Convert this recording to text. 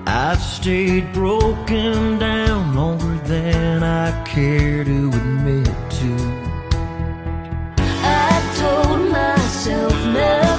I stayed broken down longer than I care to admit to. I told myself never